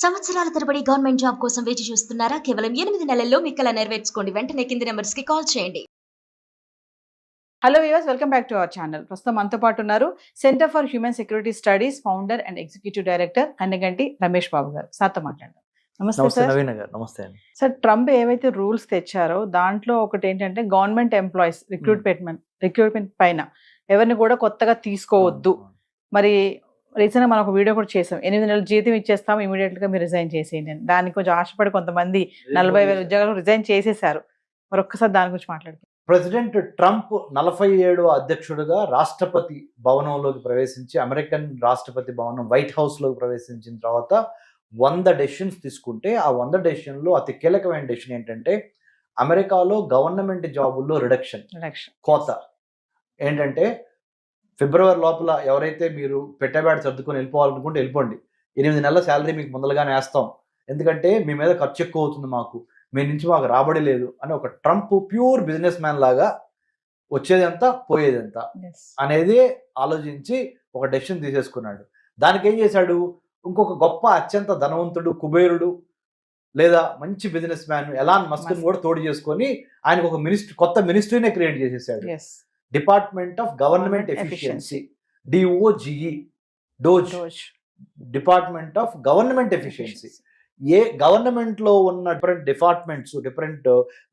సంవత్సరాల తరబడి government job కోసం వేచి చూస్తున్నారా? కేవలం 8 నెలల్లో మీ కల నెరవేర్చుకోండి. వెంటనే కింది నంబర్స్‌కి కాల్ చేయండి. Hello viewers, welcome back to our channel. ప్రస్తుతం మనతో పాటు ఉన్నారు centre for human security studies founder and executive director Kanneganti Ramesh Babu గారు. సార్తో మాట్లాడదాం. నమస్తే సార్. నవీన్ గారు నమస్తే అండి. సార్, ట్రంప్ ఏవైతే రూల్స్ తెచ్చారో దాంట్లో ఒకటి ఏంటంటే గవర్నమెంట్ ఎంప్లాయీస్ రిక్రూట్మెంట్ పైన ఎవరిని కూడా కొత్తగా తీసుకోవద్దు. మరి రీసెంట్గా మనం ఒక వీడియో కూడా చేసాం. 8 నెలల జీతం ఇచ్చేస్తాం, ఇమీడియట్ గా మీరు రిజైన్ చేసేయండి అని. దానికి కొంచెం ఆశపడి కొంతమంది 40,000 ఉద్యోగాలు రిజైన్ చేసేసారు. మరి ఒక్కసారి దాని గురించి మాట్లాడుతాం. ప్రెసిడెంట్ ట్రంప్ 47వ అధ్యక్షుడిగా రాష్ట్రపతి భవనంలోకి ప్రవేశించి, అమెరికన్ రాష్ట్రపతి భవనం వైట్ హౌస్ లోకి ప్రవేశించిన తర్వాత 100 డెసిషన్స్ తీసుకుంటే, ఆ 100 డెసిషన్లో అతి కీలకమైన డెసిషన్ ఏంటంటే అమెరికాలో గవర్నమెంట్ జాబుల్లో రిడక్షన్, కోత. ఏంటంటే ఫిబ్రవరి లోపల ఎవరైతే మీరు పెట్టబేడ సర్దుకొని వెళ్ళిపోవాలనుకుంటే వెళ్ళిపోండి, 8 నెలల శాలరీ మీకు ముందలుగానే వేస్తాం, ఎందుకంటే మీ మీద ఖర్చు ఎక్కువ అవుతుంది, మీ నుంచి మాకు రాబడి లేదు అని ఒక ట్రంప్ ప్యూర్ బిజినెస్ మ్యాన్ లాగా వచ్చేదంతా పోయేదంతా అనేది ఆలోచించి ఒక డెసిషన్ తీసేసుకున్నాడు. దానికి ఏం చేశాడు, ఇంకొక గొప్ప అత్యంత ధనవంతుడు కుబేరుడు లేదా మంచి బిజినెస్ మ్యాన్ ఎలాన్ మస్క్ కూడా తోడు చేసుకొని ఆయనకు ఒక కొత్త మినిస్ట్రీనే క్రియేట్ చేసేసాడు. Department of government efficiency, DOGE, department of government efficiency. A government లో ఉన్న different departments, different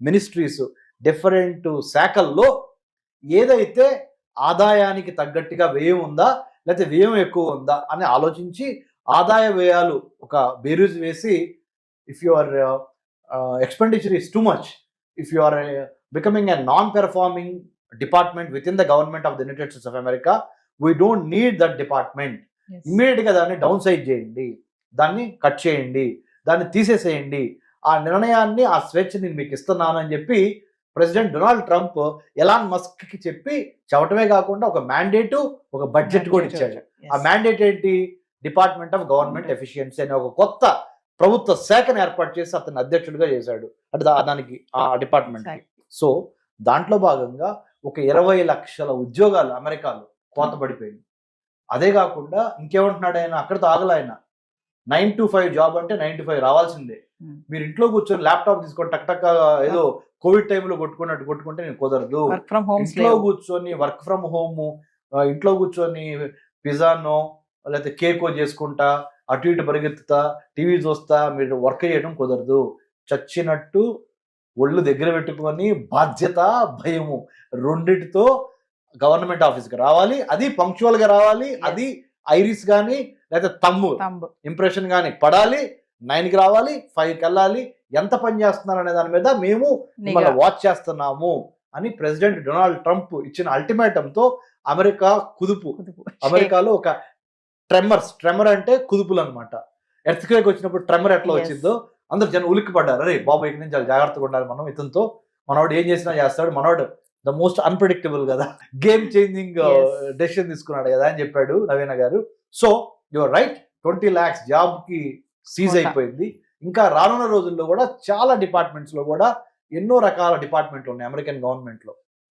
ministries, different శాఖల్లో ఏదైతే ఆదాయానికి తగ్గట్టుగా వ్యయం ఉందా లేకపోతే వ్యయం ఎక్కువ ఉందా అని ఆలోచించి ఆదాయ వ్యయాలు ఒక బేరీజ్ వేసి, if your expenditure is too much, if you are becoming a non performing department within the government of the United States of America, we don't need that department, immediate గా దాన్ని డౌన్ సైజ్ చేయండి, దాన్ని cut చేయండి, దాన్ని తీసేసేయండి, ఆ నిర్ణయాన్ని, ఆ స్వేచ్ఛ నేను మీకు ఇస్తున్నాను అని చెప్పి president Donald Trump Elon Musk కి చెప్పటమే కాకుండా ఒక మ్యాండేటు, ఒక బడ్జెట్ కూడా ఇచ్చాడు. ఆ మ్యాండేట్ ఏంటి, డిపార్ట్మెంట్ ఆఫ్ గవర్నమెంట్ ఎఫిషియన్సీ అనే ఒక కొత్త ప్రభుత్వ శాఖను ఏర్పాటు చేసి అతన్ని అధ్యక్షుడిగా చేశాడు, అంటే దానికి ఆ డిపార్ట్మెంట్. సో దాంట్లో భాగంగా ఒక 20 లక్షల ఉద్యోగాలు అమెరికాలో కోత పడిపోయింది. అదే కాకుండా ఇంకేమంటున్నాడు ఆయన, అక్కడితో ఆగల ఆయన, 9 to 5 జాబ్ అంటే 9 to 5 రావాల్సిందే. మీరు ఇంట్లో కూర్చొని ల్యాప్టాప్ తీసుకొని టక్ ఏదో కోవిడ్ టైంలో కొట్టుకుంటే నేను కుదరదు. ఇంట్లో కూర్చొని వర్క్ ఫ్రమ్ హోమ్, ఇంట్లో కూర్చొని పిజ్జానో లేకపోతే కేకో చేసుకుంటా అటు ఇటు పరిగెత్తుతా టీవీ చూస్తా మీరు వర్క్ చేయడం కుదరదు. చచ్చినట్టు ఒళ్ళు దగ్గర పెట్టుకొని బాధ్యత, భయము రెండిటితో గవర్నమెంట్ ఆఫీస్కి రావాలి. అది పంక్చువల్ గా రావాలి. అది ఐరిస్ కానీ లేదా తమ్ము ఇంప్రెషన్ కానీ పడాలి. 9కి రావాలి, 5కి వెళ్ళాలి. ఎంత పని చేస్తున్నారు అనే దాని మీద మేము మిమ్మల్ని వాచ్ చేస్తున్నాము అని ప్రెసిడెంట్ డొనాల్డ్ ట్రంప్ ఇచ్చిన అల్టిమేటంతో అమెరికా కుదుపు. అమెరికాలో ఒక ట్రెమర్ అంటే కుదుపులు అనమాట. ఎర్త్క్వేక్ వచ్చినప్పుడు ట్రెమర్ ఎట్లా వచ్చిందో అందరు జనం ఉలిక్కి పడ్డారు. అరే బాబు, ఇక్కడి నుంచి చాలా జాగ్రత్తగా ఉండాలి మనం, ఇతనితో మనవాడు ఏం చేసినా చేస్తాడు, మనవాడు ద మోస్ట్ అన్ప్రెడిక్టబుల్ కదా, గేమ్ చేంజింగ్ డెసిషన్ తీసుకున్నాడు కదా అని చెప్పాడు నవీన గారు. So your right, 20 lakhs job కి సీజ్ అయిపోయింది. ఇంకా రానున్న రోజుల్లో కూడా చాలా డిపార్ట్మెంట్స్ లో కూడా ఎన్నో రకాల డిపార్ట్మెంట్లు ఉన్నాయి అమెరికన్ గవర్నమెంట్ లో.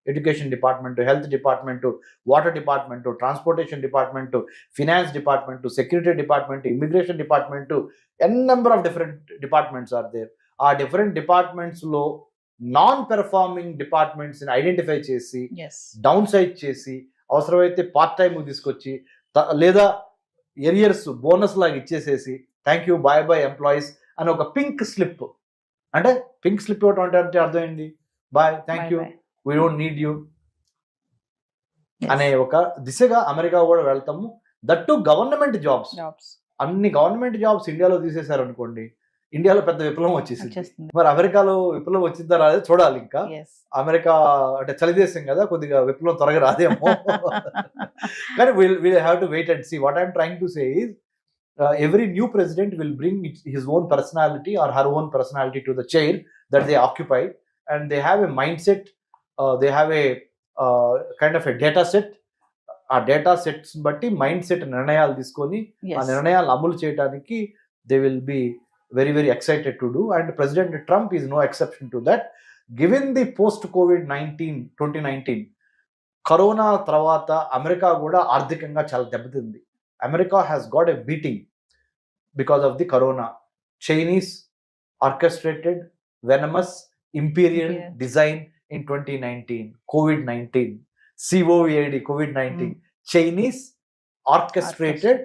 Education department, health department, water department, transportation department, finance department, security department, immigration department, n number of different departments are there. ఆ డిఫరెంట్ డిపార్ట్మెంట్స్ లో నాన్ పెర్ఫార్మింగ్ డిపార్ట్మెంట్స్ ని ఐడెంటిఫై చేసి డౌన్ సైజ్ చేసి అవసరమైతే part time తీసుకొచ్చి లేదా arrears bonus లాగా ఇచ్చేసేసి thank you bye bye employees అని ఒక పింక్ స్లిప్, అంటే పింక్ స్లిప్ ఇవ్వటం అంటే అర్థం ఏంటి, bye thank you we don't need you అనే ఒక దిశగా అమెరికా కూడా వెళ్తాము. That to government jobs. అన్ని గవర్నమెంట్ జాబ్స్ ఇండియాలో తీసేశారు అనుకోండి, ఇండియాలో పెద్ద విప్లవం వచ్చేసింది. మరి అమెరికాలో విప్లవం వచ్చిందా రాదే చూడాలి. ఇంకా అమెరికా అంటే చలిదేశం కదా, కొద్దిగా విప్లవం త్వరగా రాదేమో. కానీ we'll have to wait and see. What I'm trying to say is every new president will bring his own personality or her own personality to the chair that they occupy, and they have a mindset, they have a kind of a data set. ఆ data sets బట్టి mind set నిర్ణయాలు తీసుకొని ఆ నిర్ణయాలు అమలు చేయడానికి they will be very very excited to do, and President Trump is no exception to that. Given the post COVID-19 2019 corona తర్వాత America కూడా ఆర్థికంగా చాలా దెబ్బతింది. America has got a beating. because of the corona. Chinese orchestrated venomous imperial Yeah. design in 2019, COVID-19, COVID, COVID-19. Chinese orchestrated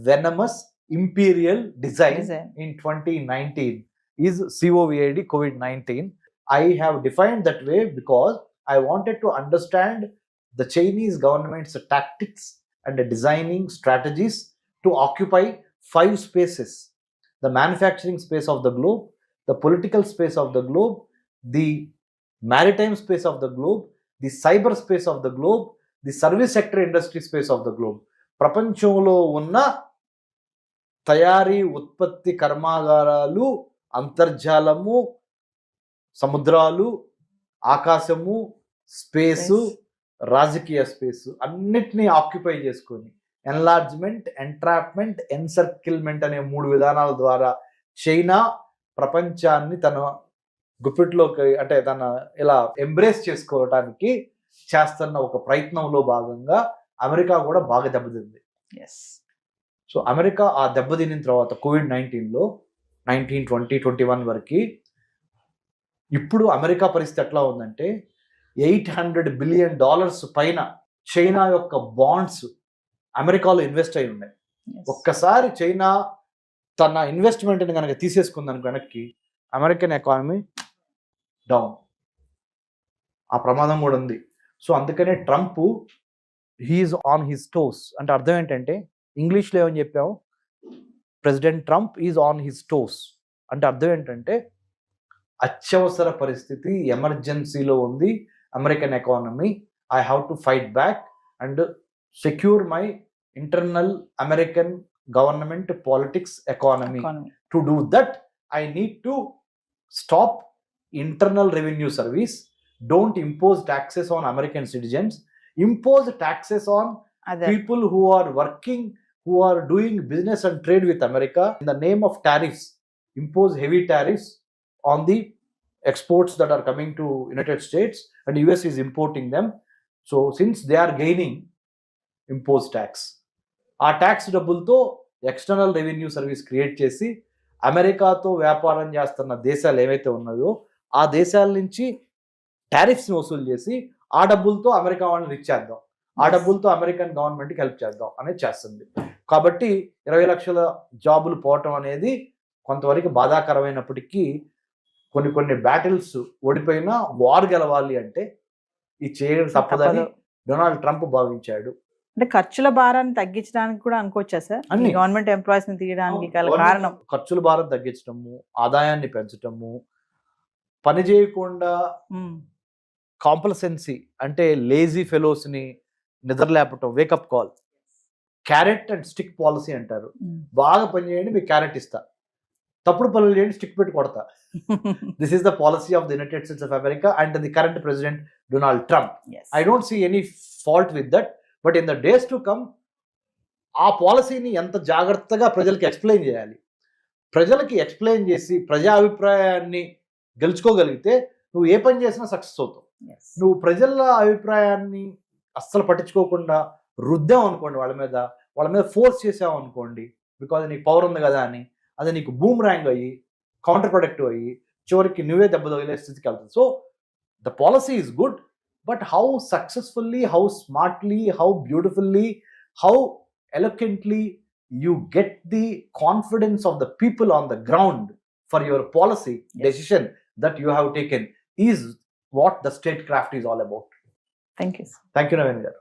venomous imperial design in 2019 is COVID, COVID-19. I have defined that way because I wanted to understand the Chinese government's tactics and the designing strategies to occupy 5 spaces: the manufacturing space of the globe, the political space of the globe, the maritime space of the globe, the cyber space of the globe, the service sector industry space of the globe. ప్రపంచంలో ఉన్న తయారీ ఉత్పత్తి కర్మాగారాలు, అంతర్జాలము, సముద్రాలు, ఆకాశము, space, రాజకీయ space అన్నిటినీ occupy చేసుకొని ఎన్లార్జ్మెంట్, ఎంట్రాప్మెంట్, ఎన్సర్కిల్మెంట్ అనే 3 విధానాల ద్వారా చైనా ప్రపంచాన్ని తన గుప్పిట్లోకి, అంటే తన ఇలా ఎంబ్రేస్ చేసుకోవటానికి చేస్తున్న ఒక ప్రయత్నంలో భాగంగా అమెరికా కూడా బాగా దెబ్బతింది. సో అమెరికా ఆ దెబ్బతిన్న తర్వాత COVID-19లో 19, 20, 21 వరకు ఇప్పుడు అమెరికా పరిస్థితి ఎట్లా ఉందంటే $800 బిలియన్ పైన చైనా యొక్క బాండ్స్ అమెరికాలో ఇన్వెస్ట్ అయి ఉన్నాయి. ఒక్కసారి చైనా తన ఇన్వెస్ట్మెంట్ని కనుక తీసేసుకుందానికి వెనక్కి అమెరికన్ ఎకానమీ డౌన్, ఆ ప్రమాదం కూడా ఉంది. సో అందుకనే Trump he's on his toes. అంటే అర్థం ఏంటంటే ఇంగ్లీష్లో ఏమని చెప్పాము, president Trump is on his toes అంటే అర్థం ఏంటంటే అత్యవసర పరిస్థితి, ఎమర్జెన్సీలో ఉంది American economy. I have to fight back and secure my internal American government politics economy. To do that I need to stop internal revenue service, don't impose taxes on American citizens, impose taxes on people who are working, who are doing business and trade with America in the name of tariffs. Impose heavy tariffs on the exports that are coming to United States and US is importing them. So since they are gaining, impose tax. ఆ tax డబ్బులతో external revenue service create చేసి అమెరికాతో వ్యాపారం చేస్తున్న దేశాలు ఏవైతే ఉన్నాయో ఆ దేశాల నుంచి టారిఫ్స్ని వసూలు చేసి ఆ డబ్బులతో అమెరికా వాళ్ళని ఇచ్చేద్దాం, ఆ డబ్బులతో అమెరికన్ గవర్నమెంట్కి హెల్ప్ చేద్దాం అనేది చేస్తుంది. కాబట్టి 20 లక్షల జాబులు పోవటం అనేది కొంతవరకు బాధాకరమైనప్పటికీ కొన్ని బ్యాటిల్స్ ఓడిపోయినా వార్ గెలవాలి అంటే ఈ చేయడం తప్పదని డొనాల్డ్ ట్రంప్ భావించాడు. అంటే ఖర్చుల భారాన్ని తగ్గించడానికి కూడా అనుకోవచ్చా సార్? గవర్నమెంట్ ఎంప్లాయీస్ ని తీయడానికి కారణం ఖర్చుల భారం తగ్గించడము, ఆదాయాన్ని పెంచడము, పని చేయకుండా కాంప్లసెన్సీ అంటే లేజీ ఫెలోస్ ని నిద్రలేపటం, wake up call, carrot and stick policy అంటారు. బాగా పని చేయండి, మీకు క్యారెట్ ఇస్తా, తప్పుడు పనులు చేయండి, స్టిక్ పెట్టి కొడతా. This is the policy of the United States of America and the current president Donald Trump. I don't see any fault with that. But in the days to come ఆ పాలసీని ఎంత జాగ్రత్తగా ప్రజలకి ఎక్స్ప్లెయిన్ చేయాలి. ప్రజలకి explain చేసి ప్రజా అభిప్రాయాన్ని గెలుచుకోగలిగితే నువ్వు ఏ పని చేసినా సక్సెస్ అవుతావు. నువ్వు ప్రజల అభిప్రాయాన్ని అస్సలు పట్టించుకోకుండా రుద్దాం అనుకోండి, వాళ్ళ మీద ఫోర్స్ చేసావు అనుకోండి, బికాజ్ నీకు పవర్ ఉంది కదా అని, అది నీకు బూమ్ ర్యాంగ్ అయ్యి కౌంటర్ ప్రొడక్టివ్ అయ్యి చివరికి నువ్వే దెబ్బ తగిలే స్థితికి వెళ్తుంది. So the policy is good, but how successfully, how smartly, how beautifully, how eloquently you get the confidence of the people on the ground for your policy decision that you have taken is what the statecraft is all about. Thank you. Thank you, Naveen garu.